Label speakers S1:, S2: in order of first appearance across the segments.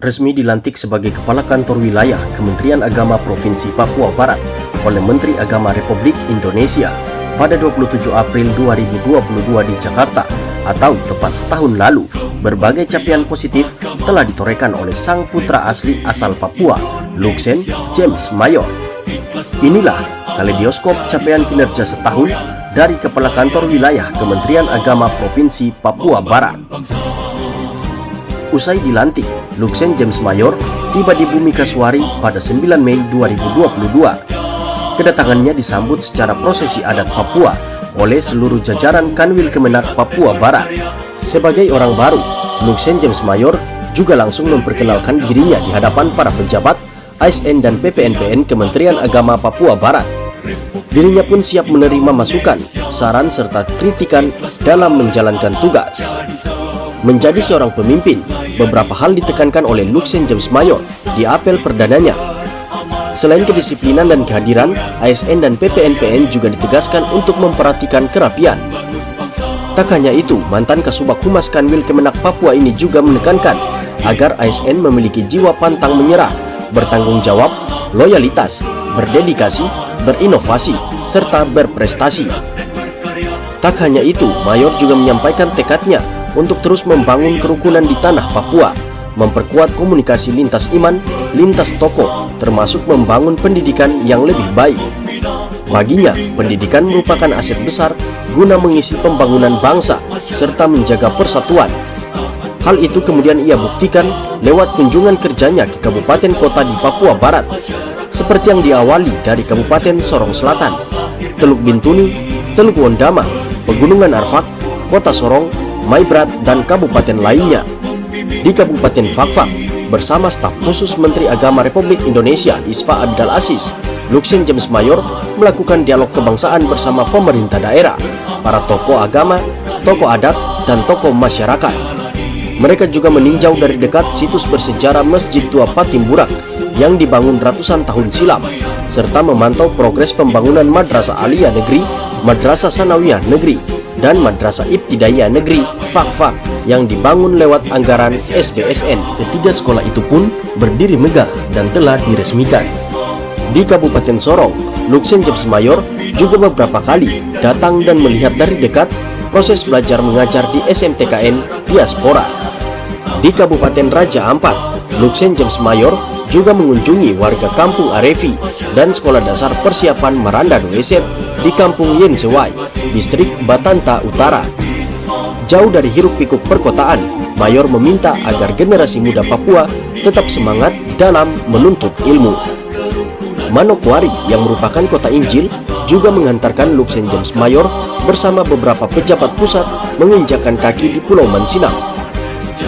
S1: resmi dilantik sebagai Kepala Kantor Wilayah Kementerian Agama Provinsi Papua Barat oleh Menteri Agama Republik Indonesia pada 27 April 2022 di Jakarta, atau tepat setahun lalu. Berbagai capaian positif telah ditorehkan oleh sang putra asli asal Papua, Luxen James Mayor. Inilah kaleidoskop capaian kinerja setahun dari Kepala Kantor Wilayah Kementerian Agama Provinsi Papua Barat. Usai dilantik, Luxen James Mayor tiba di Bumi Kasuari pada 9 Mei 2022. Kedatangannya disambut secara prosesi adat Papua oleh seluruh jajaran Kanwil Kemenak Papua Barat. Sebagai orang baru, Luxen James Mayor juga langsung memperkenalkan dirinya di hadapan para pejabat ASN dan PPNPN Kementerian Agama Papua Barat. Dirinya pun siap menerima masukan, saran serta kritikan dalam menjalankan tugas. Menjadi seorang pemimpin, beberapa hal ditekankan oleh Luxen James Mayor di apel perdananya. Selain kedisiplinan dan kehadiran, ASN dan PPNPN juga ditegaskan untuk memperhatikan kerapian. Tak hanya itu, mantan Kasubag Humas Kanwil Kemenak Papua ini juga menekankan agar ASN memiliki jiwa pantang menyerah, bertanggung jawab, loyalitas, berdedikasi, berinovasi, serta berprestasi. Tak hanya itu, Mayor juga menyampaikan tekadnya untuk terus membangun kerukunan di tanah Papua, memperkuat komunikasi lintas iman, lintas tokoh, termasuk membangun pendidikan yang lebih baik. Baginya, pendidikan merupakan aset besar guna mengisi pembangunan bangsa serta menjaga persatuan. Hal itu kemudian ia buktikan lewat kunjungan kerjanya ke kabupaten kota di Papua Barat, seperti yang diawali dari Kabupaten Sorong Selatan, Teluk Bintuni, Teluk Wondama, Pegunungan Arfak, Kota Sorong, Maibrat, dan kabupaten lainnya. Di Kabupaten Fakfak, bersama staf khusus Menteri Agama Republik Indonesia Isfa Abdal Aziz, Luxen James Mayor melakukan dialog kebangsaan bersama pemerintah daerah, para tokoh agama, tokoh adat, dan tokoh masyarakat. Mereka juga meninjau dari dekat situs bersejarah Masjid Tua Patimburak yang dibangun ratusan tahun silam, serta memantau progres pembangunan Madrasah Aliyah Negeri, Madrasah Sanawiyah Negeri, dan Madrasah Ibtidaiyah Negeri Fakfak yang dibangun lewat anggaran SBSN. Ketiga sekolah itu pun berdiri megah dan telah diresmikan. Di Kabupaten Sorong, Luxen James Mayor juga beberapa kali datang dan melihat dari dekat proses belajar mengajar di SMTKN Diaspora. Di Kabupaten Raja Ampat, Luxen James Mayor juga mengunjungi warga Kampung Arefi dan Sekolah Dasar Persiapan Maranda Doeset di Kampung Yensewai, Distrik Batanta Utara. Jauh dari hiruk-pikuk perkotaan, Mayor meminta agar generasi muda Papua tetap semangat dalam menuntut ilmu. Manokwari yang merupakan kota Injil juga mengantarkan Luxen James Mayor bersama beberapa pejabat pusat menginjakan kaki di Pulau Mansinang.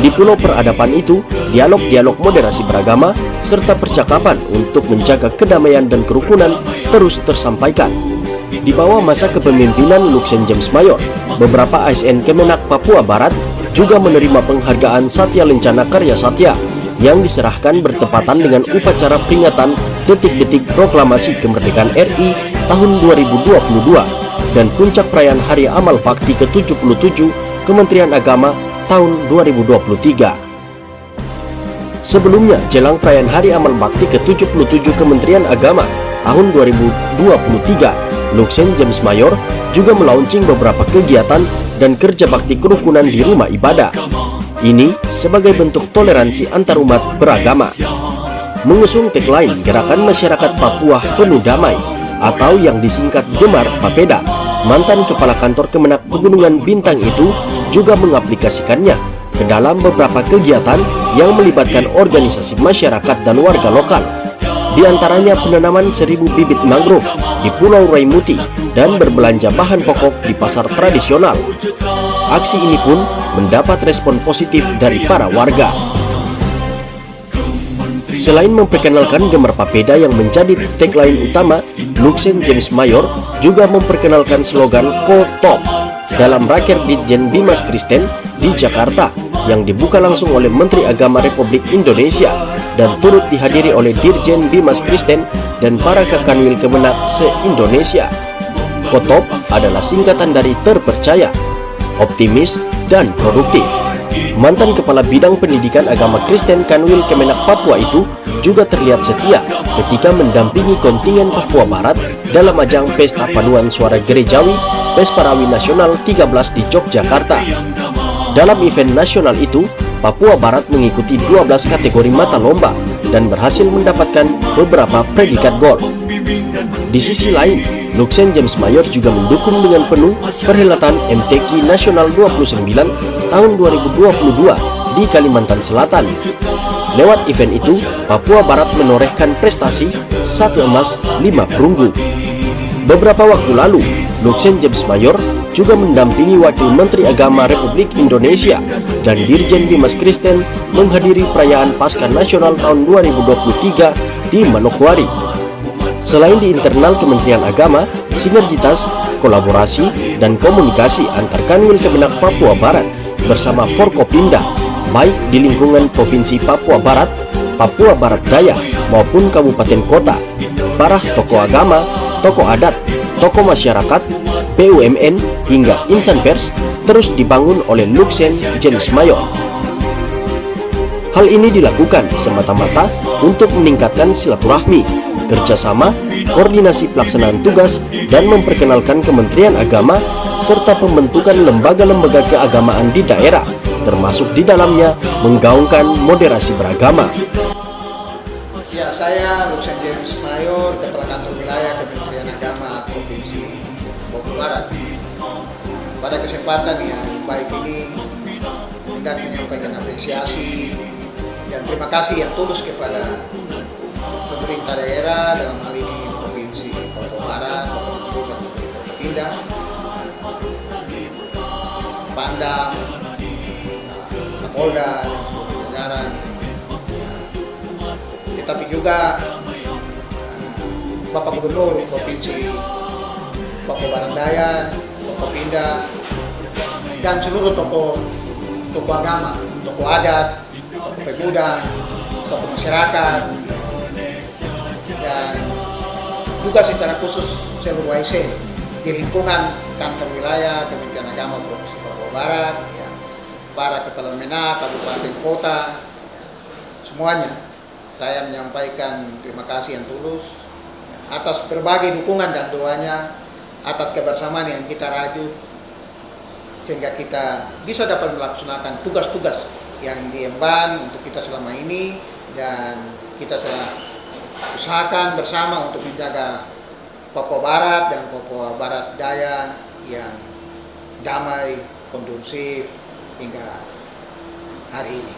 S1: Di Pulau Peradaban itu, dialog-dialog moderasi beragama serta percakapan untuk menjaga kedamaian dan kerukunan terus tersampaikan. Di bawah masa kepemimpinan Luxen James Mayor, beberapa ASN Kemenak Papua Barat juga menerima penghargaan Satya Lencana Karya Satya yang diserahkan bertepatan dengan upacara peringatan detik-detik proklamasi kemerdekaan RI tahun 2022 dan puncak perayaan Hari Amal Bakti ke-77 Kementerian Agama tahun 2023. Sebelumnya, jelang perayaan Hari Amal Bakti ke-77 Kementerian Agama tahun 2023, Luxen James Mayor juga melaunching beberapa kegiatan dan kerja bakti kerukunan di rumah ibadah. Ini sebagai bentuk toleransi antarumat beragama. Mengusung tagline Gerakan Masyarakat Papua Penuh Damai atau yang disingkat Gemar Papeda, mantan Kepala Kantor Kemenak Pegunungan Bintang itu juga mengaplikasikannya ke dalam beberapa kegiatan yang melibatkan organisasi masyarakat dan warga lokal. Di antaranya penanaman 1000 bibit mangrove di Pulau Raimuti dan berbelanja bahan pokok di pasar tradisional. Aksi ini pun mendapat respon positif dari para warga. Selain memperkenalkan Gemar Papeda yang menjadi tagline utama, Luxen James Mayor juga memperkenalkan slogan Kotop dalam Raker Ditjen Bimas Kristen di Jakarta yang dibuka langsung oleh Menteri Agama Republik Indonesia dan turut dihadiri oleh Dirjen Bimas Kristen dan para Kakanwil Kemenak se-Indonesia. Kotop adalah singkatan dari terpercaya, optimis, dan produktif. Mantan Kepala Bidang Pendidikan Agama Kristen Kanwil Kemenak Papua itu juga terlihat setia ketika mendampingi kontingen Papua Barat dalam ajang Pesta Paduan Suara Gerejawi Pesparawi Nasional 13 di Yogyakarta. Dalam event nasional itu, Papua Barat mengikuti 12 kategori mata lomba dan berhasil mendapatkan beberapa predikat gol. Di sisi lain, Luxen James Mayor juga mendukung dengan penuh perhelatan MTQ Nasional 29 tahun 2022 di Kalimantan Selatan. Lewat event itu, Papua Barat menorehkan prestasi 1 emas 5 perunggu. Beberapa waktu lalu, Luxen James Mayor juga mendampingi Wakil Menteri Agama Republik Indonesia dan Dirjen Bimas Kristen menghadiri perayaan Paskah Nasional tahun 2023 di Manokwari. Selain di internal Kementerian Agama, sinergitas, kolaborasi, dan komunikasi antar Kanwil Kemenak Papua Barat bersama Forkopimda, baik di lingkungan Provinsi Papua Barat, Papua Barat Daya, maupun kabupaten kota, para tokoh agama, tokoh adat, tokoh masyarakat, BUMN, hingga insan pers terus dibangun oleh Luxen James Mayor. Hal ini dilakukan semata-mata untuk meningkatkan silaturahmi, kerjasama, koordinasi pelaksanaan tugas, dan memperkenalkan Kementerian Agama serta pembentukan lembaga-lembaga keagamaan di daerah, termasuk di dalamnya menggaungkan moderasi beragama.
S2: Ya, saya Luxen James Mayor, Kepala Kantor Wilayah Kementerian Agama Provinsi Papua Barat. Pada kesempatan yang baik ini, hendak menyampaikan apresiasi dan terima kasih yang tulus kepada pemerintah daerah, dalam hal ini Provinsi Papua Barat, dan Forkopimda, Pangdam, Kapolda, dan seluruh jajaran. Tetapi juga Bapak Gubernur Provinsi Papua Barat Daya, Forkopimda, dan seluruh tokoh agama, tokoh adat, tokoh pemuda, tokoh masyarakat, dan juga secara khusus seluruh ASN di lingkungan kantor wilayah Kementerian Agama Provinsi Papua Barat, ya, para kepala menak, kabupaten, kota, semuanya. Saya menyampaikan terima kasih yang tulus atas berbagai dukungan dan doanya, atas kebersamaan yang kita rajut sehingga kita bisa dapat melaksanakan tugas-tugas yang diemban untuk kita selama ini, dan kita telah usahakan bersama untuk menjaga Papua Barat dan Papua Barat Daya yang damai, kondusif hingga hari ini.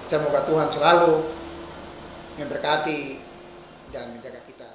S2: Semoga Tuhan selalu memberkati dan menjaga kita.